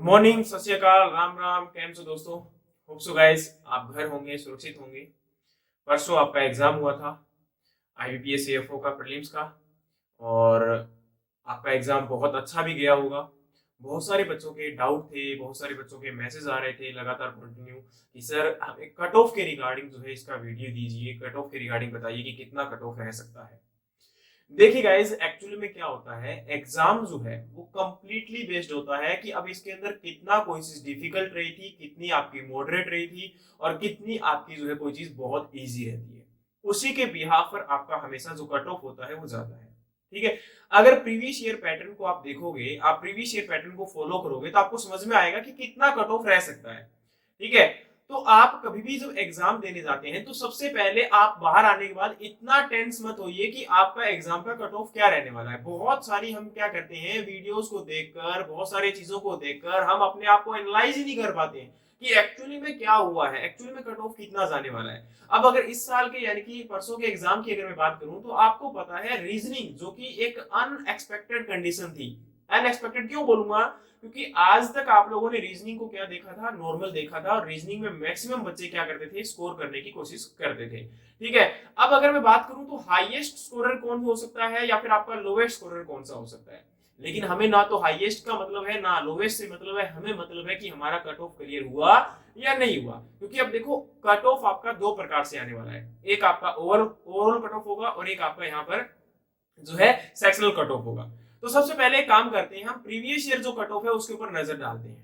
Morning, सत श्री अकाल, Ram Ram. Cam सो दोस्तों? होप सो गाइस आप घर होंगे, सुरक्षित होंगे। परसों आपका एग्जाम हुआ था आईबीपीएस एएफओ का, प्रीलिम्स का। और आपका एग्जाम बहुत अच्छा भी गया होगा। बहुत सारे बच्चों के डाउट थे, बहुत सारे बच्चों के मैसेज आ रहे थे लगातार कंटिन्यू कि सर हमें कट ऑफ के रिगार्डिंग जो है इसका वीडियो दीजिए, कट ऑफ के रिगार्डिंग बताइए कि कितना कट ऑफ रह सकता है। देखिए गाइस, एक्चुअली में क्या होता है, एग्जाम जो है वो कंप्लीटली बेस्ड होता है कि अब इसके अंदर कितना कोई चीज डिफिकल्ट रही थी, कितनी आपकी मॉडरेट रही थी और कितनी आपकी जो है कोई चीज बहुत इजी रहती है। उसी के बिहाफ पर आपका हमेशा जो कट ऑफ होता है वो ज्यादा है। ठीक है। अगर प्रीवियस ईयर पैटर्न को आप देखोगे, आप प्रीवियस ईयर पैटर्न को फॉलो करोगे तो आपको समझ में आएगा कि कितना कट ऑफ रह सकता है। ठीक है। तो आप कभी भी जब एग्जाम देने जाते हैं तो सबसे पहले आप बाहर आने के बाद इतना टेंस मत होइए कि आपका एग्जाम का कट ऑफ क्या रहने वाला है। बहुत सारी हम क्या करते हैं, वीडियोस को देखकर, बहुत सारी चीजों को देखकर हम अपने आप को एनालाइज ही नहीं कर पाते हैं कि एक्चुअली में क्या हुआ है, एक्चुअली में कट ऑफ कितना जाने वाला है। अब अगर इस साल के यानी कि परसों के एग्जाम की अगर मैं बात करूं तो आपको पता है रीजनिंग जो कि एक अनएक्सपेक्टेड कंडीशन थी। अनएक्सपेक्टेड क्यों बोलूंगा? क्योंकि आज तक आप लोगों ने रीजनिंग को क्या देखा था, नॉर्मल देखा था, और रीजनिंग में मैक्सिमम बच्चे क्या करते थे, स्कोर करने की कोशिश करते थे। ठीक है। अब अगर मैं बात करूं तो हाईएस्ट स्कोरर कौन हो सकता है या फिर आपका लोवेस्ट स्कोरर कौन सा हो सकता है। लेकिन हमें ना तो हाईएस्ट का मतलब है ना लोवेस्ट से मतलब है, हमें मतलब है कि हमारा कट ऑफ क्लियर हुआ या नहीं हुआ। क्योंकि अब देखो, कट ऑफ आपका दो प्रकार से आने वाला है। एक आपका ओवरऑल कट ऑफ होगा और एक आपका यहाँ पर जो है सेक्शनल कट ऑफ होगा। तो सबसे पहले एक काम करते हैं, हम प्रीवियस ईयर जो कट ऑफ है उसके ऊपर नजर डालते हैं।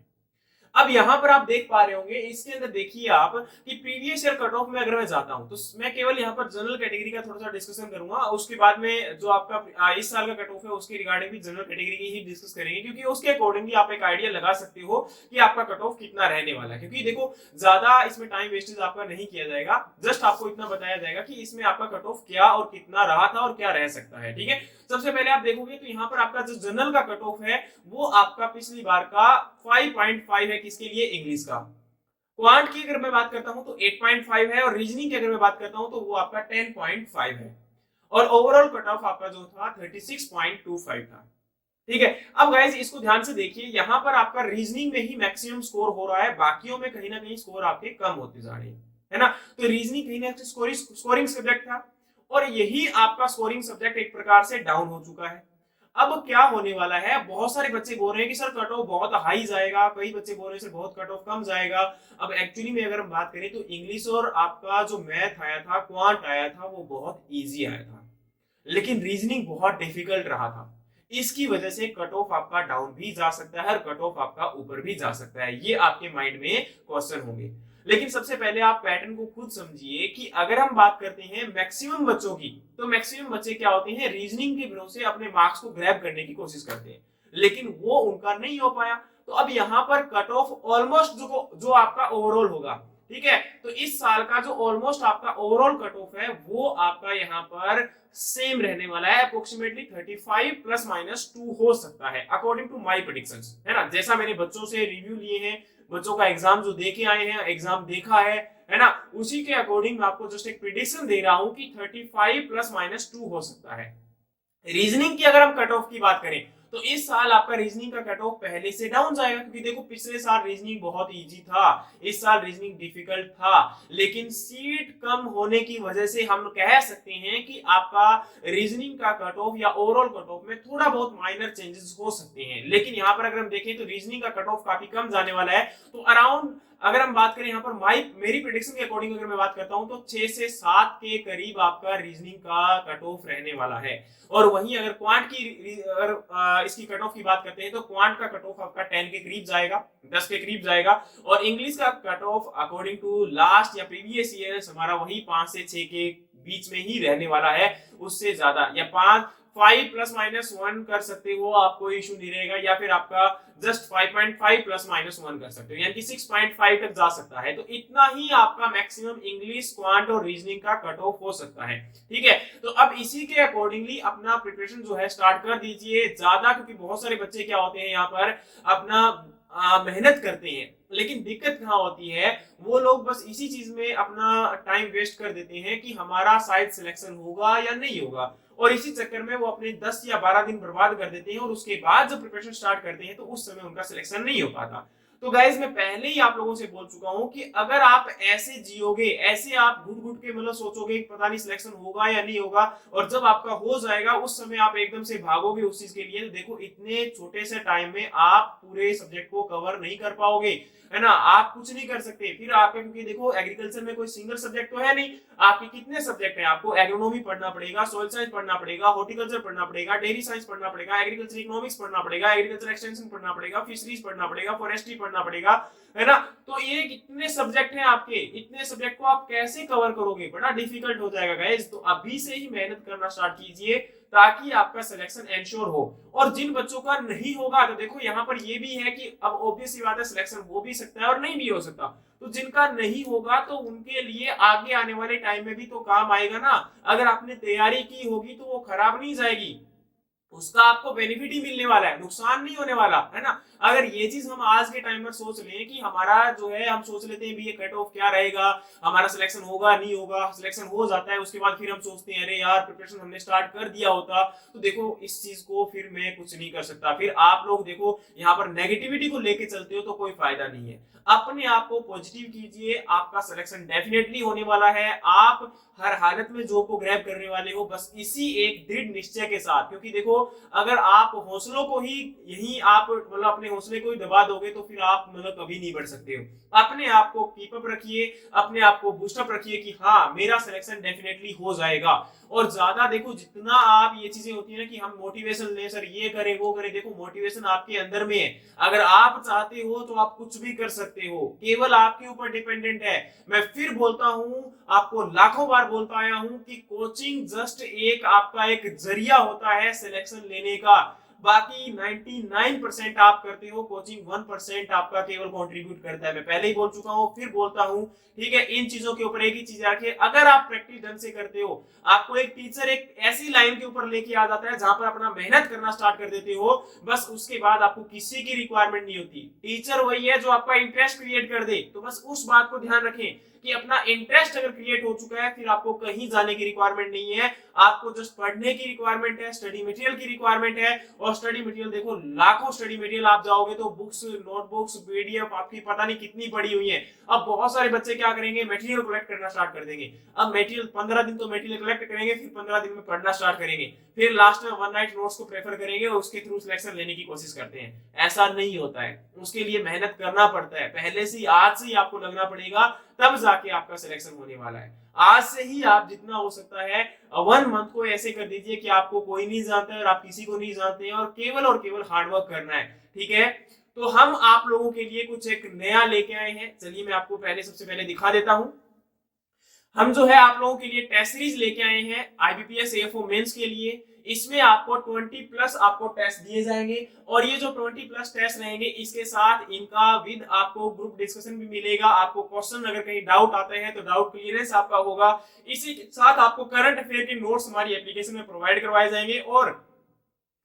अब यहां पर आप देख पा रहे होंगे, इसके अंदर देखिए आप कि प्रीवियस ईयर कट ऑफ में अगर मैं जाता हूं तो मैं केवल यहां पर जनरल कैटेगरी का थोड़ा सा डिस्कशन करूंगा। उसके बाद में जो आपका इस साल का कट ऑफ है उसके रिगार्डिंग भी जनरल कैटेगरी की ही डिस्कस करेंगे, क्योंकि उसके अकॉर्डिंगली आप एक आइडिया लगा सकते हो कि आपका कट ऑफ कितना रहने वाला है। क्योंकि देखो, ज्यादा इसमें टाइम वेस्टेज आपका नहीं किया जाएगा, जस्ट आपको इतना बताया जाएगा कि इसमें आपका कट ऑफ क्या और कितना रहा था और क्या रह सकता है। ठीक है। सबसे पहले आप देखोगे तो यहाँ पर आपका जो जनरल का कट ऑफ है वो आपका पिछली बार का 5.5 है। किसके लिए? इंग्लिश का। क्वांट की अगर मैं बात करता हूं तो 8.5 है और रीजनिंग की अगर मैं बात करता हूं तो वो आपका 10.5 है। और ओवरऑल कट ऑफ आपका जो था 36.25 था। ठीक है। अब गाइस इसको ध्यान से देखिए, यहां पर आपका रीजनिंग में ही मैक्सिमम स्कोर हो रहा है, बाकियों में कहीं ना कहीं स्कोर आपके कम होते जा रहे हैं, है ना। तो रीजनिंग कहीं ना कहीं स्कोरिंग सब्जेक्ट था और यही आपका स्कोरिंग सब्जेक्ट एक प्रकार से डाउन हो चुका है। अब क्या होने वाला है, बहुत सारे बच्चे बोल रहे हैं कि सर कट ऑफ बहुत हाई जाएगा, कई बच्चे बोल रहे हैं सर बहुत कट ऑफ कम जाएगा। अब एक्चुअली में अगर हम बात करें तो इंग्लिश और आपका जो मैथ आया था, क्वांट आया था, वो बहुत इजी आया था, लेकिन रीजनिंग बहुत डिफिकल्ट रहा था। इसकी वजह से कट ऑफ आपका डाउन भी जा सकता है और कट ऑफ आपका ऊपर भी जा सकता है। ये आपके माइंड में क्वेश्चन होंगे। लेकिन सबसे पहले आप पैटर्न को खुद समझिए कि अगर हम बात करते हैं मैक्सिमम बच्चों की, तो मैक्सिमम बच्चे क्या होते हैं, रीजनिंग के भरोसे अपने मार्क्स को ग्रैब करने की कोशिश करते हैं, लेकिन वो उनका नहीं हो पाया। तो अब यहाँ पर कट ऑफ ऑलमोस्ट जो आपका ओवरऑल होगा, ठीक है, तो इस साल का जो ऑलमोस्ट आपका ओवरऑल कट ऑफ है वो आपका यहाँ पर सेम रहने वाला है, अप्रोक्सीमेटली 35 प्लस माइनस 2 हो सकता है अकॉर्डिंग टू माय प्रेडिक्शंस, है ना। जैसा मैंने बच्चों से रिव्यू लिए हैं, बच्चों का एग्जाम जो देके आए हैं, एग्जाम देखा है ना, उसी के अकॉर्डिंग मैं आपको जस्ट एक प्रेडिक्शन दे रहा हूं कि 35 प्लस माइनस 2 हो सकता है। रीजनिंग की अगर हम कट ऑफ की बात करें तो इस साल आपका रीजनिंग का कट ऑफ पहले से डाउन जाएगा, क्योंकि देखो पिछले साल रीजनिंग बहुत इजी था, इस साल रीजनिंग डिफिकल्ट था, लेकिन सीट कम होने की वजह से हम कह सकते हैं कि आपका रीजनिंग का कट ऑफ या ओवरऑल कट ऑफ में थोड़ा बहुत माइनर चेंजेस हो सकते हैं। लेकिन यहाँ पर अगर हम देखें तो रीजनिंग का कट ऑफ काफी कम जाने वाला है। तो अराउंड अगर हम बात करें यहाँ पर मेरी प्रेडिक्शन के अकॉर्डिंग अगर मैं बात करता हूं तो 6 से 7 के करीब आपका रीजनिंग का कट ऑफ रहने वाला है। और वहीं अगर क्वांट की अगर इसकी कट ऑफ की बात करते हैं तो क्वांट का कट ऑफ आपका 10 के करीब जाएगा, 10 के करीब जाएगा। और इंग्लिश का cut off according to last या प्रीवियस ईयर हमारा वही 5 से 6 के बीच में ही रहने वाला है, उससे ज्यादा या 5 प्लस माइनस 1 कर सकते हो, आपको इशू नहीं रहेगा, या फिर आपका जस्ट 5.5 प्लस माइनस 1 कर सकते हो, यानी कि 6.5 तक जा सकता है। तो इतना ही आपका मैक्सिमम इंग्लिश, क्वांट और रीजनिंग का कट ऑफ हो सकता है। ठीक है। तो अब इसी के अकॉर्डिंगली अपना प्रिपरेशन जो है स्टार्ट कर दीजिए ज्यादा, क्योंकि बहुत सारे बच्चे क्या होते हैं यहाँ पर अपना मेहनत करते हैं, लेकिन दिक्कत कहाँ होती है, वो लोग बस इसी चीज में अपना टाइम वेस्ट कर देते हैं कि हमारा शायद सिलेक्शन होगा या नहीं होगा, और इसी चक्कर में वो अपने 10 या 12 दिन बर्बाद कर देते हैं, और उसके बाद जब प्रिपरेशन स्टार्ट करते हैं तो उस समय उनका सिलेक्शन नहीं हो पाता। तो गाइज मैं पहले ही आप लोगों से बोल चुका हूं कि अगर आप ऐसे जियोगे, ऐसे आप घुट घुट के मतलब सोचोगे कि पता नहीं सिलेक्शन होगा या नहीं होगा, और जब आपका हो जाएगा उस समय आप एकदम से भागोगे उस चीज के लिए, तो देखो इतने छोटे से टाइम में आप पूरे सब्जेक्ट को कवर नहीं कर पाओगे, है ना। आप कुछ नहीं कर सकते फिर आपका, क्योंकि देखो एग्रीकल्चर में कोई सिंगल सब्जेक्ट तो है नहीं, आपके कितने सब्जेक्ट हैं, आपको एग्रोनॉमी पढ़ना पड़ेगा, सोइल साइंस पढ़ना पड़ेगा, हॉर्टिकल्चर पढ़ना पड़ेगा, डेयरी साइंस पढ़ना पड़ेगा, एग्रीकल्चर इकोनॉमिक्स पढ़ना पड़ेगा, एग्रीकल्चर एक्सटेंशन पढ़ना पड़ेगा, फिशरीज पढ़ना पड़ेगा, फॉरेस्ट्री पढ़ना पड़ेगा, है ना। तो ये कितने सब्जेक्ट हैं आपके, इतने सब्जेक्ट को आप कैसे कवर करोगे, बड़ा डिफिकल्ट हो जाएगा गाइस। तो अभी से ही मेहनत करना स्टार्ट कीजिए ताकि आपका सिलेक्शन एंश्योर हो। और जिन बच्चों का नहीं होगा, तो देखो यहाँ पर ये भी है कि अब ऑब्वियस सी बात है, सिलेक्शन हो भी सकता है और नहीं भी हो सकता, तो जिनका नहीं होगा तो उनके लिए आगे आने वाले टाइम में भी तो काम आएगा ना। अगर आपने तैयारी की होगी तो वो खराब नहीं जाएगी, उसका आपको बेनिफिट ही मिलने वाला है, नुकसान नहीं होने वाला, है ना। अगर ये चीज हम आज के टाइम में सोच लें कि हमारा जो है, हम सोच लेते हैं भी ये कट ऑफ क्या रहेगा, हमारा सिलेक्शन होगा नहीं होगा, सिलेक्शन हो जाता है, उसके बाद फिर हम सोचते हैं अरे यार प्रिपरेशन हमने स्टार्ट कर दिया होता, तो देखो इस चीज को फिर मैं कुछ नहीं कर सकता। फिर आप लोग देखो यहाँ पर नेगेटिविटी को लेके चलते हो तो कोई फायदा नहीं है। अपने आप को पॉजिटिव कीजिए, आपका सिलेक्शन डेफिनेटली होने वाला है, आप हर हालत में जॉब को ग्रैब करने वाले हो, बस इसी एक दृढ़ निश्चय के साथ। क्योंकि देखो अगर आप हौसलों को ही यही आप मतलब अपने हौसले को ही दबा दोगे तो फिर आप मतलब कभी नहीं बढ़ सकते हो। अपने आप को कीप अप रखिए, अपने आप को बूस्ट अप रखिए कि हाँ मेरा सिलेक्शन डेफिनेटली हो जाएगा। और ज्यादा देखो जितना आप ये चीजें होती है ना कि हम मोटिवेशन ले सर ये करें वो करें, देखो मोटिवेशन आपके अंदर में है, अगर आप चाहते हो तो आप कुछ भी कर सकते हो, केवल आपके ऊपर डिपेंडेंट है। मैं फिर बोलता हूं, आपको लाखों बार बोलता आया हूं कि कोचिंग जस्ट एक आपका एक जरिया होता है सिलेक्शन लेने का, बाकी 99% आप करते हो, कोचिंग 1% आपका केवल कंट्रीब्यूट करता है। मैं पहले ही बोल चुका हूं, फिर बोलता हूं, ठीक है। इन चीजों के ऊपर एक ही चीज रखिए, अगर आप प्रैक्टिस ढंग से करते हो, आपको एक टीचर एक ऐसी लाइन के ऊपर लेके आ जाता है जहां पर अपना मेहनत करना स्टार्ट कर देते हो, बस उसके बाद आपको किसी की रिक्वायरमेंट नहीं होती। टीचर वही है जो आपका इंटरेस्ट क्रिएट कर दे, तो बस उस बात को ध्यान रखें कि अपना इंटरेस्ट अगर क्रिएट हो चुका है फिर आपको कहीं जाने की रिक्वायरमेंट नहीं है, आपको जस्ट पढ़ने की रिक्वायरमेंट है, स्टडी मटेरियल की रिक्वायरमेंट है। और स्टडी मटेरियल देखो लाखों स्टडी मटेरियल आप जाओगे तो बुक्स नोटबुक्स पीडीएफ आपकी पता नहीं कितनी पड़ी हुई है। अब बहुत सारे बच्चे क्या करेंगे, मटेरियल कलेक्ट करना स्टार्ट कर देंगे। अब मटेरियल 15 दिन तो मटेरियल कलेक्ट करेंगे, फिर 15 दिन में पढ़ना स्टार्ट करेंगे, फिर लास्ट में वन नाइट नोट्स को प्रेफर करेंगे और उसके थ्रू सिलेक्शन लेने की कोशिश करते हैं। ऐसा नहीं होता है, उसके लिए मेहनत करना पड़ता है, पहले से आज से ही आपको लगना पड़ेगा, तब जाके आपका सिलेक्शन होने वाला है। आज से ही आप जितना हो सकता है 1 मंथ को ऐसे कर दीजिए कि आपको कोई नहीं जानता है और आप किसी को नहीं जानते हैं, और केवल हार्डवर्क करना है, ठीक है। तो हम आप लोगों के लिए कुछ एक नया लेके आए हैं, चलिए मैं आपको सबसे पहले दिखा देता हूं। हम जो है आप लोगों के लिए टेस्ट सीरीज लेके आए हैं आईबीपीएस एएफओ मेंस के लिए। इसमें आपको 20 प्लस आपको टेस्ट दिए जाएंगे, और ये जो 20 प्लस टेस्ट रहेंगे इसके साथ इनका विद आपको ग्रुप डिस्कशन भी मिलेगा। आपको क्वेश्चन अगर कहीं डाउट आते हैं तो डाउट क्लियरेंस आपका होगा। इसी के साथ आपको करंट अफेयर के नोट्स हमारी एप्लीकेशन में प्रोवाइड करवाए जाएंगे, और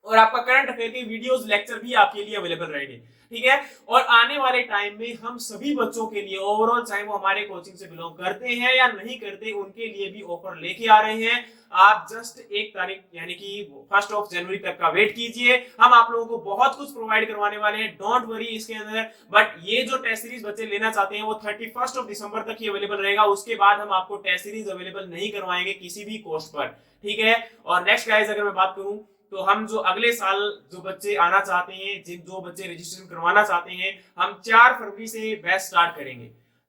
आपका करंट अफेयर के वीडियोस लेक्चर भी आपके लिए अवेलेबल रहेंगे, ठीक है। और आने वाले टाइम में हम सभी बच्चों के लिए ओवरऑल, चाहे वो हमारे कोचिंग से बिलोंग करते हैं या नहीं करते, उनके लिए भी ऑफर लेके आ रहे हैं। आप जस्ट 1 तारीख यानी कि 1 जनवरी तक का वेट कीजिए, हम आप लोगों को बहुत कुछ प्रोवाइड करवाने वाले हैं, डोंट वरी इसके अंदर। बट ये जो टेस्ट सीरीज बच्चे लेना चाहते हैं वो 31 दिसंबर तक ही अवेलेबल रहेगा, उसके बाद हम आपको टेस्ट सीरीज अवेलेबल नहीं करवाएंगे किसी भी कॉस्ट पर, ठीक है। और नेक्स्ट गाइस अगर मैं बात करूं तो हम जो अगले साल जो बच्चे आना चाहते हैं, जो बच्चे रजिस्ट्रेशन करवाना चाहते हैं, हम 4 फरवरी से बैच स्टार्ट करेंगे।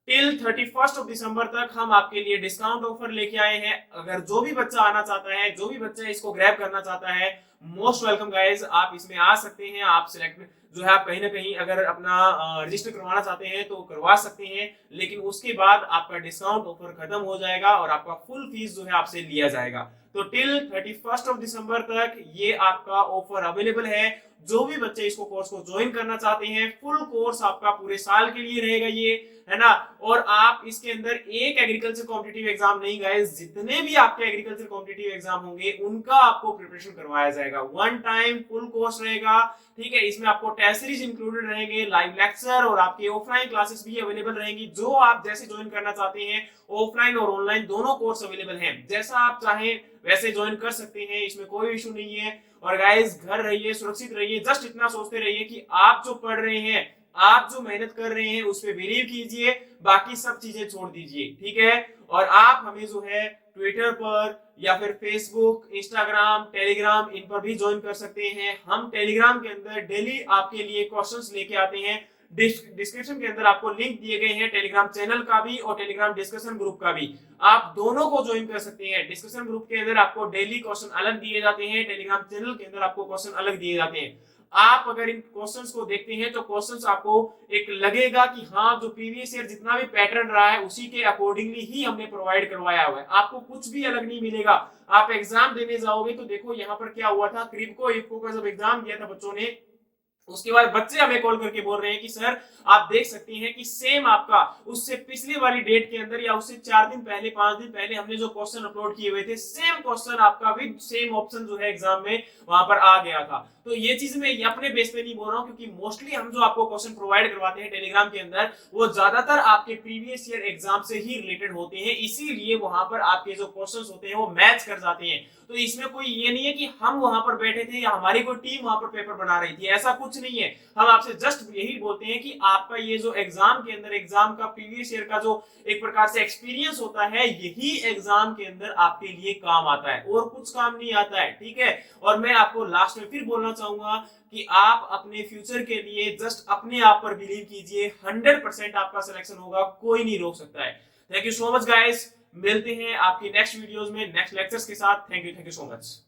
टिल 31 दिसंबर तक हम आपके लिए डिस्काउंट ऑफर लेके आए हैं। अगर जो भी बच्चा आना चाहता है, जो भी बच्चा इसको ग्रैब करना चाहता है, मोस्ट वेलकम गाइज, आप इसमें आ सकते हैं। आप सिलेक्ट जो है आप कहीं ना कहीं अगर अपना रजिस्टर करवाना चाहते हैं तो करवा सकते हैं, लेकिन उसके बाद आपका डिस्काउंट ऑफर खत्म हो जाएगा और आपका फुल फीस जो है आपसे लिया जाएगा। तो टिल 31 दिसंबर तक ये आपका ऑफर अवेलेबल है। जो भी बच्चे इसको कोर्स को ज्वाइन करना चाहते हैं, फुल कोर्स आपका पूरे साल के लिए रहेगा। ये है ना। और आप इसके अंदर एक एग्रीकल्चर कॉम्पिटिटिव एग्जाम नहीं गाइस, जितने भी आपके एग्रीकल्चर कॉम्पिटिटिव एग्जाम होंगे उनका आपको प्रिपरेशन करवाया जाएगा। वन टाइम फुल कोर्स रहेगा, ठीक है। इसमें आपको टेस्ट सीरीज इंक्लूडेड रहेंगे, लाइव लेक्चर और आपके ऑफलाइन क्लासेस भी अवेलेबल रहेंगी। जो आप जैसे ज्वाइन करना चाहते हैं, ऑफलाइन और ऑनलाइन दोनों कोर्स अवेलेबल हैं, जैसा आप चाहें वैसे ज्वाइन कर सकते हैं, इसमें कोई इशू नहीं है। और गाइस घर रहिए, सुरक्षित रहिए, जस्ट इतना सोचते रहिए कि आप जो पढ़ रहे हैं, आप जो मेहनत कर रहे हैं उस पर बिलीव कीजिए, बाकी सब चीजें छोड़ दीजिए, ठीक है। और आप हमें जो है ट्विटर पर या फिर फेसबुक, इंस्टाग्राम, टेलीग्राम, इन पर भी ज्वाइन कर सकते हैं। हम टेलीग्राम के अंदर डेली आपके लिए क्वेश्चंस लेके आते हैं। डिस्क्रिप्शन के अंदर आपको लिंक दिए गए हैं टेलीग्राम चैनल का भी और टेलीग्राम डिस्कशन ग्रुप का भी, आप दोनों को ज्वाइन कर सकते हैं। डिस्कशन ग्रुप के अंदर आपको डेली क्वेश्चन अलग दिए जाते हैं, टेलीग्राम चैनल के अंदर आपको क्वेश्चन अलग दिए जाते हैं। आप अगर इन क्वेश्चंस को देखते हैं तो क्वेश्चंस आपको एक लगेगा कि हाँ, जो प्रीवियस ईयर जितना भी पैटर्न रहा है उसी के अकॉर्डिंगली ही हमने प्रोवाइड करवाया हुआ है, आपको कुछ भी अलग नहीं मिलेगा। आप एग्जाम देने जाओगे तो देखो यहाँ पर क्या हुआ था, क्रिप्को इफ्को का जब एग्जाम दिया था बच्चों ने, उसके बाद बच्चे हमें कॉल करके बोल रहे हैं कि सर आप देख सकते हैं कि सेम आपका उससे पिछली वाली डेट के अंदर या उससे 4 दिन पहले 5 दिन पहले हमने जो क्वेश्चन अपलोड किए हुए थे, सेम क्वेश्चन आपका भी सेम ऑप्शन जो है एग्जाम में वहां पर आ गया था। तो ये चीज मैं अपने बेस पे नहीं बोल रहा हूँ, क्योंकि मोस्टली हम जो आपको क्वेश्चन प्रोवाइड करवाते हैं टेलीग्राम के अंदर वो ज्यादातर आपके प्रीवियस ईयर एग्जाम से ही रिलेटेड होते हैं, इसीलिए वहां पर आपके जो क्वेश्चन होते हैं वो मैच कर जाते हैं। तो इसमें कोई ये नहीं है कि हम वहां पर बैठे थे या हमारी कोई टीम वहां पर पेपर बना रही थी, ऐसा कुछ नहीं है। हम आपसे जस्ट यही बोलते हैं कि आपका ये जो एग्जाम के अंदर एग्जाम का प्रीवियस ईयर का जो एक प्रकार से एक्सपीरियंस होता है, यही एग्जाम के अंदर आपके लिए काम आता है, और कुछ काम नहीं आता है, ठीक है। और मैं आपको लास्ट में फिर बोलना चाहूंगा कि आप अपने फ्यूचर के लिए जस्ट अपने आप पर बिलीव कीजिए, 100% आपका सिलेक्शन होगा, कोई नहीं रोक सकता है। Thank you so much guys, मिलते हैं आपकी नेक्स्ट वीडियोस में नेक्स्ट लेक्चर्स के साथ। Thank you so much.